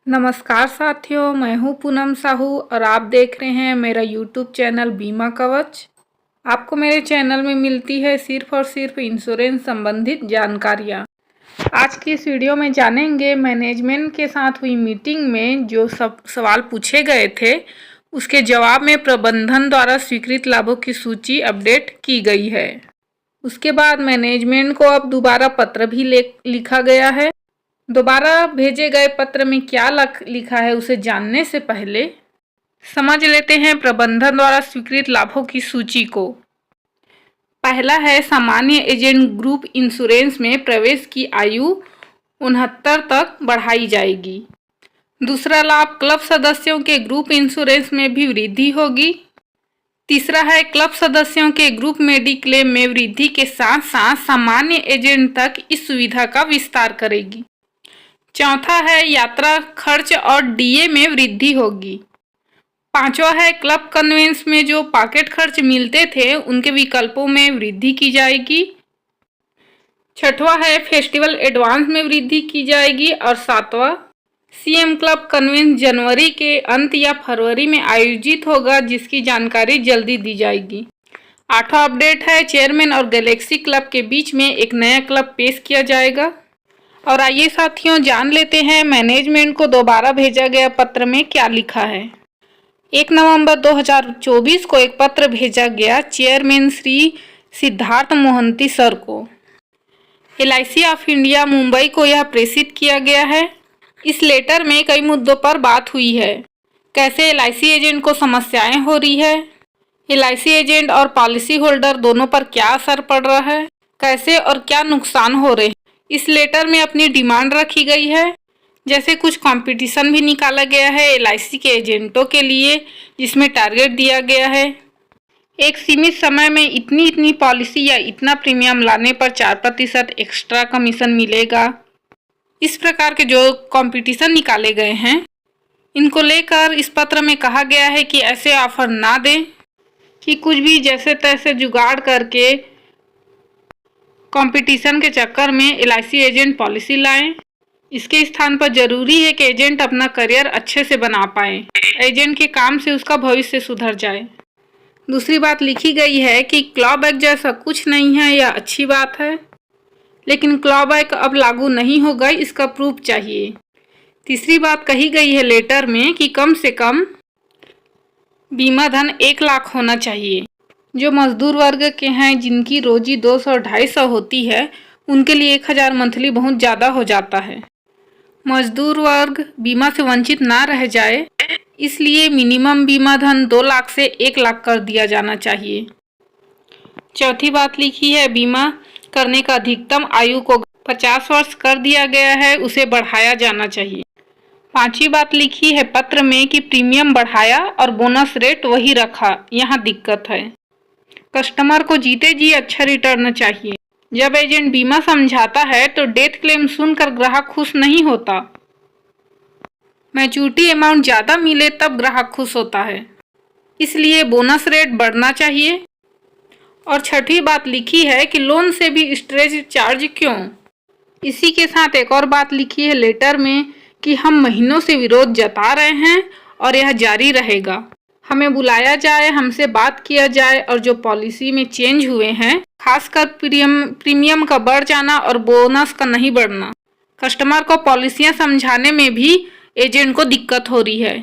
नमस्कार साथियों, मैं हूं पूनम साहू और आप देख रहे हैं मेरा यूट्यूब चैनल बीमा कवच। आपको मेरे चैनल में मिलती है सिर्फ और सिर्फ इंश्योरेंस संबंधित जानकारियां। आज की इस वीडियो में जानेंगे मैनेजमेंट के साथ हुई मीटिंग में जो सब सवाल पूछे गए थे उसके जवाब में प्रबंधन द्वारा स्वीकृत लाभों की सूची अपडेट की गई है। उसके बाद मैनेजमेंट को अब दोबारा पत्र भी लिखा गया है। दोबारा भेजे गए पत्र में क्या लिखा है उसे जानने से पहले समझ लेते हैं प्रबंधन द्वारा स्वीकृत लाभों की सूची को। पहला है सामान्य एजेंट ग्रुप इंश्योरेंस में प्रवेश की आयु 69 तक बढ़ाई जाएगी। दूसरा लाभ, क्लब सदस्यों के ग्रुप इंश्योरेंस में भी वृद्धि होगी। तीसरा है क्लब सदस्यों के ग्रुप मेडिक्लेम में वृद्धि के साथ साथ सामान्य एजेंट तक इस सुविधा का विस्तार करेगी। चौथा है यात्रा खर्च और डीए में वृद्धि होगी। पांचवा है क्लब कन्वेंस में जो पॉकेट खर्च मिलते थे उनके विकल्पों में वृद्धि की जाएगी। छठवां है फेस्टिवल एडवांस में वृद्धि की जाएगी। और सातवां, सीएम क्लब कन्वेंस जनवरी के अंत या फरवरी में आयोजित होगा जिसकी जानकारी जल्दी दी जाएगी। आठवां अपडेट है चेयरमैन और गैलेक्सी क्लब के बीच में एक नया क्लब पेश किया जाएगा। और आइए साथियों जान लेते हैं मैनेजमेंट को दोबारा भेजा गया पत्र में क्या लिखा है। 1 नवंबर 2024 को एक पत्र भेजा गया चेयरमैन श्री सिद्धार्थ मोहंती सर को। LIC ऑफ इंडिया मुंबई को यह प्रेषित किया गया है। इस लेटर में कई मुद्दों पर बात हुई है। कैसे LIC एजेंट को समस्याएं हो रही है, LIC एजेंट और पॉलिसी होल्डर दोनों पर क्या असर पड़ रहा है, कैसे और क्या नुकसान हो रहे हैं। इस लेटर में अपनी डिमांड रखी गई है। जैसे कुछ कंपटीशन भी निकाला गया है LIC के एजेंटों के लिए जिसमें टारगेट दिया गया है। एक सीमित समय में इतनी पॉलिसी या इतना प्रीमियम लाने पर 4% एक्स्ट्रा कमीशन मिलेगा। इस प्रकार के जो कंपटीशन निकाले गए हैं इनको लेकर इस पत्र में कहा गया है कि ऐसे ऑफर ना दें कि कुछ भी जैसे तैसे जुगाड़ करके कंपटीशन के चक्कर में LIC एजेंट पॉलिसी लाएं। इसके स्थान पर जरूरी है कि एजेंट अपना करियर अच्छे से बना पाए, एजेंट के काम से उसका भविष्य सुधर जाए। दूसरी बात लिखी गई है कि क्लॉबैक जैसा कुछ नहीं है, यह अच्छी बात है, लेकिन क्लॉबैक अब लागू नहीं होगा, इसका प्रूफ चाहिए। तीसरी बात कही गई है लेटर में कि कम से कम बीमा धन 1 लाख होना चाहिए। जो मजदूर वर्ग के हैं जिनकी रोजी 200-250 होती है उनके लिए 1000 मंथली बहुत ज़्यादा हो जाता है। मजदूर वर्ग बीमा से वंचित ना रह जाए इसलिए मिनिमम बीमा धन 2 लाख से 1 लाख कर दिया जाना चाहिए। चौथी बात लिखी है बीमा करने का अधिकतम आयु को 50 वर्ष कर दिया गया है, उसे बढ़ाया जाना चाहिए। पांचवी बात लिखी है पत्र में कि प्रीमियम बढ़ाया और बोनस रेट वही रखा, यहाँ दिक्कत है। कस्टमर को जीते जी अच्छा रिटर्न चाहिए। जब एजेंट बीमा समझाता है तो डेथ क्लेम सुनकर ग्राहक खुश नहीं होता, मैच्योरिटी अमाउंट ज़्यादा मिले तब ग्राहक खुश होता है, इसलिए बोनस रेट बढ़ना चाहिए। और छठी बात लिखी है कि लोन से भी स्ट्रेच चार्ज क्यों। इसी के साथ एक और बात लिखी है लेटर में कि हम महीनों से विरोध जता रहे हैं और यह जारी रहेगा। हमें बुलाया जाए, हमसे बात किया जाए और जो पॉलिसी में चेंज हुए हैं खासकर प्रीमियम का बढ़ जाना और बोनस का नहीं बढ़ना, कस्टमर को पॉलिसियां समझाने में भी एजेंट को दिक्कत हो रही है।